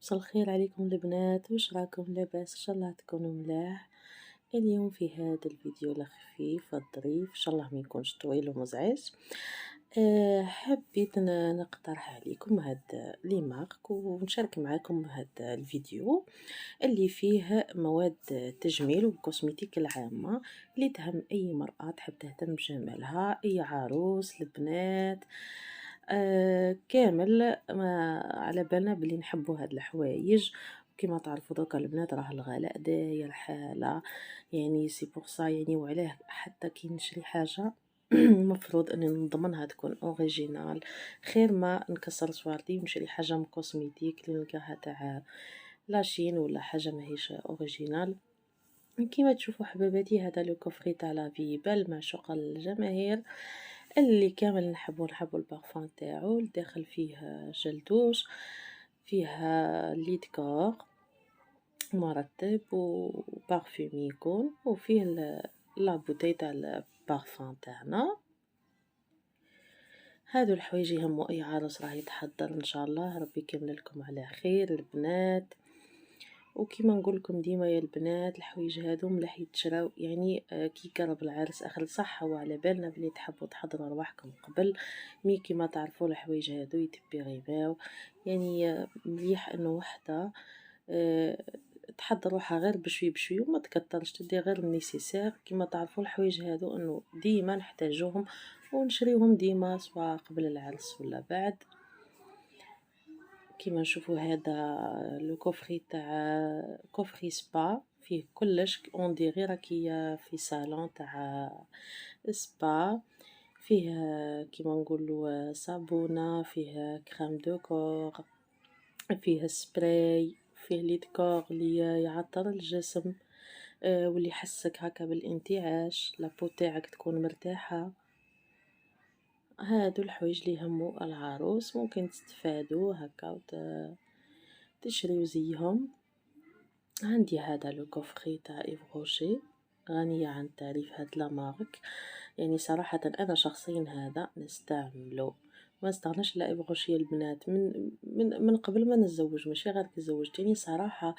مساء الخير عليكم البنات، واش راكم لاباس؟ ان شاء الله تكونوا ملاح. اليوم في هذا الفيديو الخفيف الظريف ان شاء الله ما يكونش طويل ومزعج. حبيت نقترح عليكم هذا لي مارك ونشارك معكم هذا الفيديو اللي فيه مواد تجميل وكوسميتيك العامة اللي تهم اي مرأة تحب تهتم بجمالها، اي عروس، البنات كامل. ما على بالنا بلي نحبوا هاد الحوايج. كما تعرفوا دوكا البنات راه الغلاء داير حالة، يعني سي بور سا يعني وعلاه حتى كي نشري حاجة المفروض اني نضمنها تكون اوريجينال، خير ما نكسر صوارتي ونشري حاجة من كوسميتيك اللي نلقاها تاع لاشين ولا حاجة ماهيش اوريجينال. كيما تشوفوا حباباتي هذا لو كوفري تاع لافي بل معشوقة للجماهير اللي كامل نحبو البارفان تاعو. داخل فيه جل دوش، فيه ليد كور مرطب وبارفيوم يكون، وفيه لا بوتي تاع البارفان تاعنا. هادو الحوايج يهمو اي عروس راه يتحضر ان شاء الله. ربي يكمل لكم على خير البنات. وكيما نقول لكم ديما يا البنات الحوايج هادو ملاح يتشراو، يعني كي قرب العرس اخر صح وعلى بالنا بلي تحبوا تحضروا رواحكم قبل مي كيما تعرفوا الحوايج هادو يتبيغيباو. يعني مليح انه وحده تحضر روحها غير بشوي بشوي وما تكترش، تدي غير النيسيسير. كيما تعرفوا الحوايج هادو انه ديما نحتاجوهم ونشريوهم ديما سواء قبل العرس ولا بعد. كيما نشوفوا هذا لو كوفري تاع كوفري سبا فيه كلش اون ديغي راكي في صالون تاع سبا. فيه كيما نقولوا صابونه، فيه كريم دو كور، فيه سبراي، فيه لي ديكور اللي يعطر الجسم واللي يحسك هكا بالانتعاش، لابو تاعك تكون مرتاحه. هادو الحوايج اللي يهمو العروس ممكن تستفادوا هكا تشريو زيهم. عندي هذا لو كوفري تاع ايف روشي، غنية عن التعريف هاد لا مارك. يعني صراحة انا شخصيا هذا نستعملو، ما استغناش على ايف روشي البنات من قبل ما نتزوج، ماشي غير كي تزوجت. يعني صراحة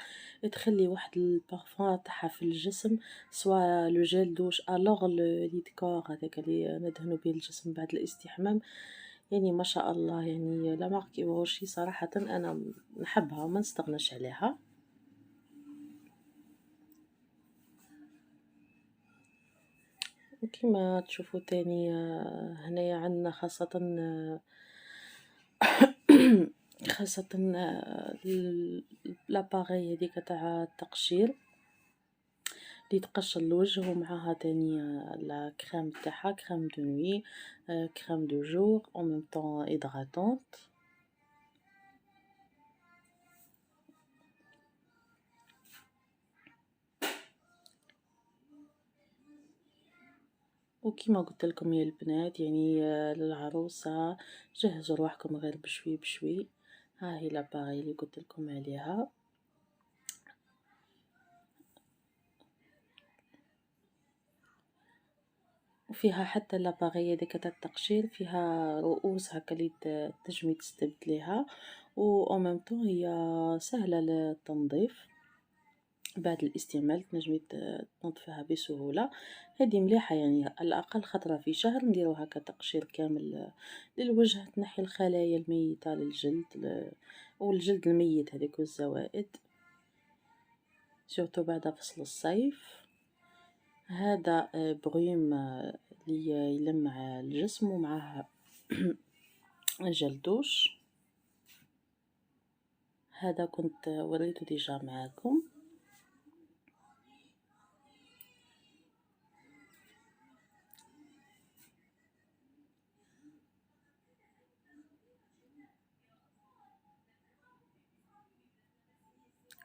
تخلي واحد البارفان تاعها في الجسم، سواء لو جيل دوش الوغ لي ديكور هذاك اللي ندهنو بيه الجسم بعد الاستحمام. يعني ما شاء الله، يعني لا مارك ايف روشي صراحة انا نحبها وما نستغناش عليها. كيما تشوفوا تاني هنايا عندنا خاصة خاصة لاباغي هذيك تاع التقشير اللي تقشر الوجه، ومعاها تاني لا كريم تاعها كريم دو نوي، كريم دو جور او ميم طون ايدغاتونت. وكيما قلت لكم يا البنات يعني للعروسة جهزوا رواحكم غير بشوي بشوي. ها هي لاباغي اللي قلت لكم عليها، وفيها حتى لاباغي هذيك تاع التقشير فيها رؤوس هكا اللي تنجمي تستبدليها، و او ميم طون هي سهله للتنظيف بعد الاستعمال، تنجمي تنظفيها بسهوله. هذه مليحه يعني على الاقل خطره في شهر نديرو هكا تقشير كامل للوجه، تنحي الخلايا الميته للجلد والجلد الميت هذيك والزوائد، سورتو بعد فصل الصيف. هذا بغيوم اللي يلمع الجسم ومعاه جل دوش. هذا كنت وريته ديجا معاكم.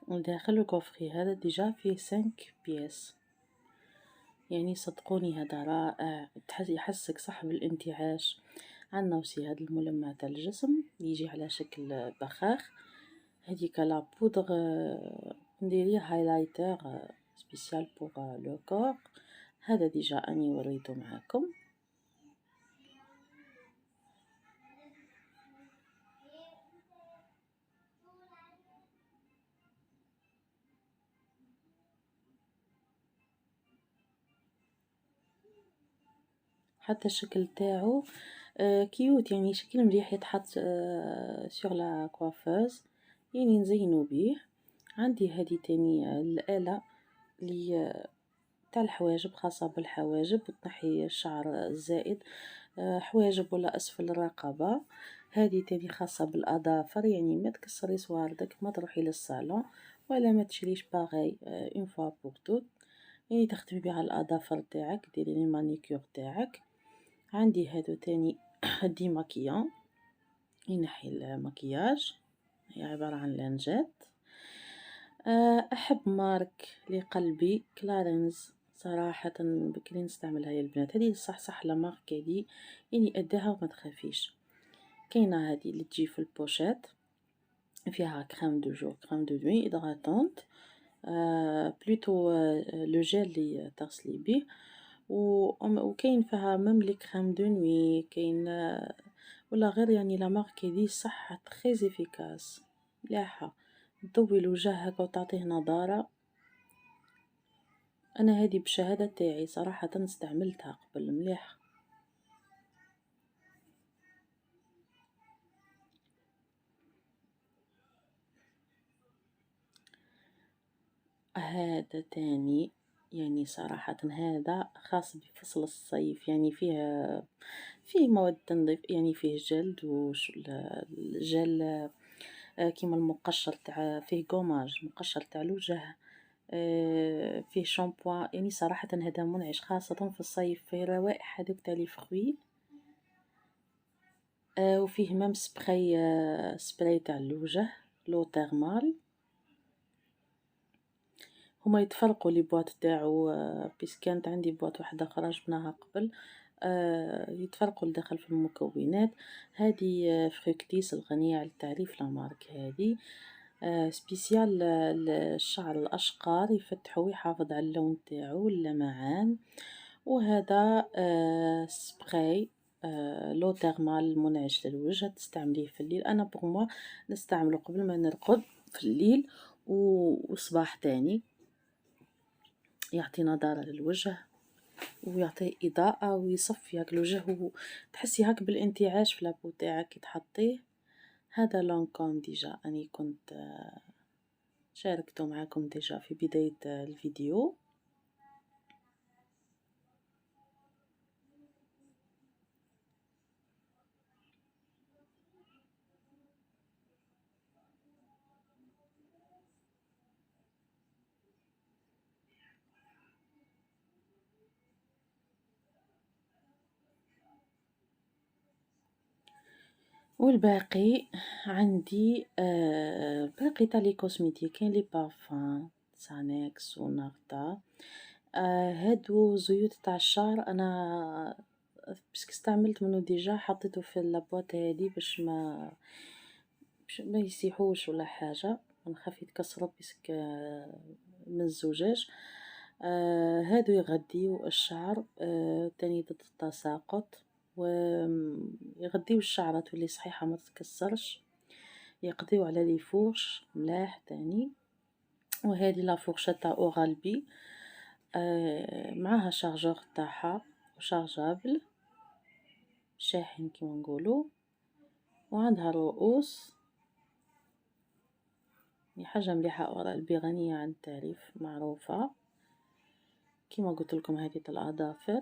وداخل الكوفري هذا ديجا فيه 5 بياس، يعني صدقوني هذا رائع، يحسك صح بالانتعاش. عندنا وسي هذا الملمع تاع الجسم يجي على شكل بخاخ. هذيك لا بودغ نديريه هايلايتر سبيسيال بور لو كور. هذا ديجا اني وريته معاكم. حتى الشكل تاعو كيوت، يعني شكل مليح يتحط سور لا كوافوز، يعني نزينو بيه. عندي هذه تاني الآلة لي تاع الحواجب، خاصة بالحواجب وتنحي الشعر الزائد، حواجب ولا أسفل الرقبة. هذه تاني خاصة بالأظافر، يعني ما تكسري صواردك، ما تروحي للصالون ولا ما تشريش باغي اون فوا بور توت، يعني تخدمي بها الأظافر تاعك، ديري لي مانيكيور تاعك. عندي هادو تاني ديماكيان، ينحي المكياج، هي عبارة عن لانجات. أحب مارك لقلبي كلارنز صراحة، بكري نستعملها يا البنات، هذه صح لا مارك هذه، يعني أداها وما تخافيش. كاينة هذه اللي تجي في البوشات، فيها كريم دو جور كريم دو نوي إدغاتونت، بلوتو لو جيل اللي تغسلي بيه، وكاين فيها ميم لي كريم دو نوي، كاين ولا غير يعني لا مارك هذي صح تري افيكاس مليحة، تضوي الوجه هكا وتعطيه نضارة. انا هذه بشهادة تاعي صراحة استعملتها قبل مليح. هذا تاني يعني صراحة هذا خاص بفصل الصيف، يعني فيه مواد تنظيف، يعني فيه جلد وش الجل كيما المقشر تاع، فيه قوماج مقشر تاع الوجه، فيه شامبوان، يعني صراحة هذا منعش خاصة في الصيف، فيه روائح هذوك تاع لي فخوي. وفيه مام سبراي، سبراي تاع الوجه لو تيرمال. هما يتفرقوا لي بواط تاعو، بيس كانت عندي بواط واحدة أخرى جبناها قبل، يتفرقوا لداخل في المكونات. هذه فروكتيس الغنية عن التعريف لا مارك هذه، سبيسيال للشعر الأشقر، يفتحو ويحافظ على اللون تاعو اللمعان. وهذا سبراي لو تيرمال منعش للوجه، تستعمليه في الليل، انا بغموا نستعمله قبل ما نرقد في الليل وصباح تاني، يعطي نضارة للوجه ويعطيه إضاءة ويصفي هاك الوجه، تحسي هاك بالانتعاش في لابو تاعك كي تحطيه. هذا لونكوم ديجا اني كنت شاركته معاكم ديجا في بداية الفيديو. والباقي عندي باقي تاع لي كوزميتيك، كاين لي بارفان سانكس ونارتا، هادو زيوت تاع الشعر، انا باسكو استعملت منو ديجا، حطيته في لابواط هادي باش ما يسيحوش ولا حاجه، نخاف يتكسروا باسك من الزجاج. هادو يغذيو الشعر، تاني ضد التساقط، ويغذيو الشعرة تولي صحيحة ما تتكسرش، يقضيو على لي فورش ملاح تاني. وهذه لا فورشة تاع اورال بي، معاها شارجور تاعها وشارجابل شاحن كيما نقولو، وعندها رؤوس، هي حاجة مليحة اورال بي، غنية عن التعريف، معروفة كيما قلت لكم هذه تاع الاظافر.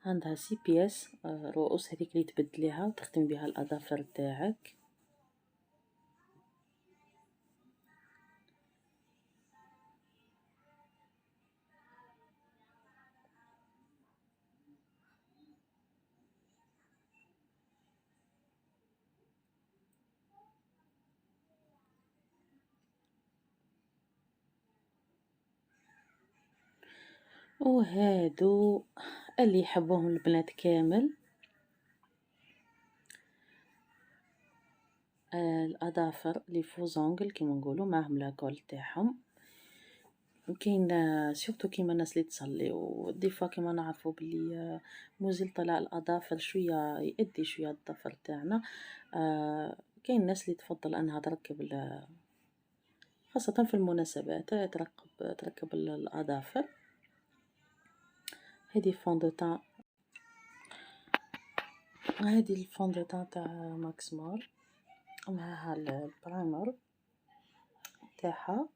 عندها سي بياس، رؤوس هذيك اللي تبدليها وتخدمي بها الاظافر تاعك. وهادو اللي يحبوهم البنات كامل، الأظافر لي فوزونغل كيما نقولو، معاهم لاكول تاعهم. كاين سورتو كيما الناس اللي تصلي ودي فوا كيما نعرفو بلي موزيل طلع الأظافر شوية يأدي شوية الضفر تاعنا، كاين ناس اللي تفضل أنها خاصة في المناسبات تركب الأظافر. هذه الفون دو تان تاع ماكس مور معاها البرايمر تاعها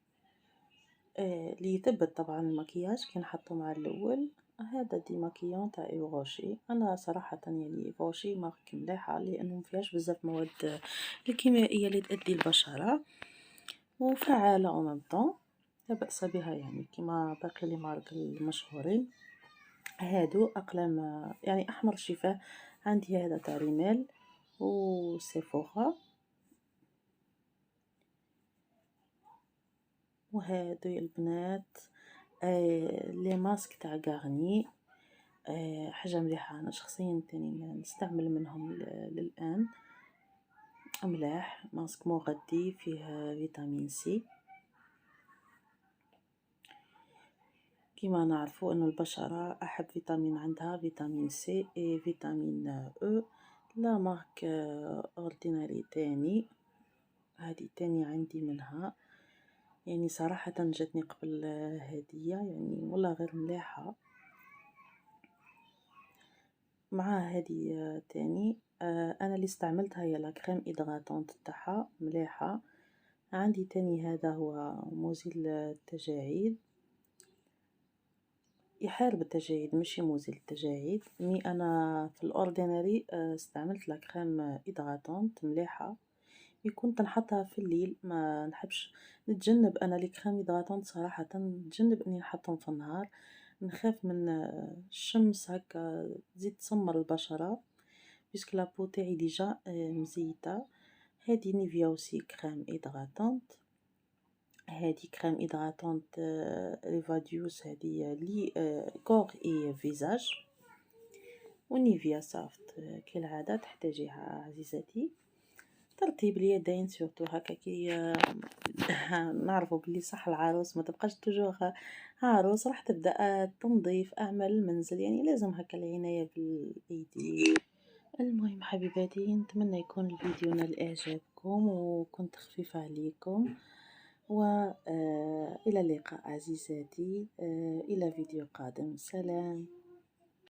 اللي يثبت طبعا المكياج كي نحطو مع الاول. هذا ديماكيون تاع ايغوشي. انا صراحه يعني ايغوشي مارك مليحه لانه مفيهاش بزاف مواد الكيميائيه اللي تأذي البشره وفعاله او ميم طون، لا باس بها يعني كيما باقي لي مارك المشهورين. هادو اقلام يعني احمر الشفاه. عندي هذا تاع ريميل وسيفورا، وهادو البنات لي ماسك تاع غارني حاجه مليحه. انا شخصيا تاني نستعمل منهم للان، ملاح. ماسك مغذي فيه فيتامين سي. كما نعرفوا ان البشره احب فيتامين عندها فيتامين سي اي فيتامين او. لا مارك اورديناري تاني، هذه تاني عندي منها يعني صراحه جاتني قبل هديه يعني والله غير مليحه. مع هذه تاني انا اللي استعملتها هي لا كريم ايدغاتونت تاعها مليحه. عندي تاني هذا هو مزيل التجاعيد، يحارب التجاعيد ماشي مزيل التجاعيد. مي انا في الاورديناري استعملت لا كريم ايدغاتونت مليحه. كنت نحطها في الليل، ما نحبش نتجنب انا لي كريم ايدغاتونت صراحه، نتجنب اني نحطهم في النهار. نخاف من الشمس هكا تزيد تسمر البشره بيسك لابو تاعي ديجا مزيته. هذه نيفيا اوسي كريم ايدغاتونت. هذه كريم ايدغاتونت ريفاديوس هذه لي كور اي فيزاج. ونيفيا سافت كالعاده تحتاجيها عزيزتي. ترطيب اليدين سورتو هكا كي نعرفوا بلي صح العروس ما تبقاش توجور عروس، راح تبدا تنظيف اعمال المنزل، يعني لازم هكا العنايه بالايدي. المهم حبيباتي نتمنى يكون الفيديو نال اعجابكم وكنت خفيفه عليكم، والى اللقاء عزيزاتي، الى فيديو قادم. سلام.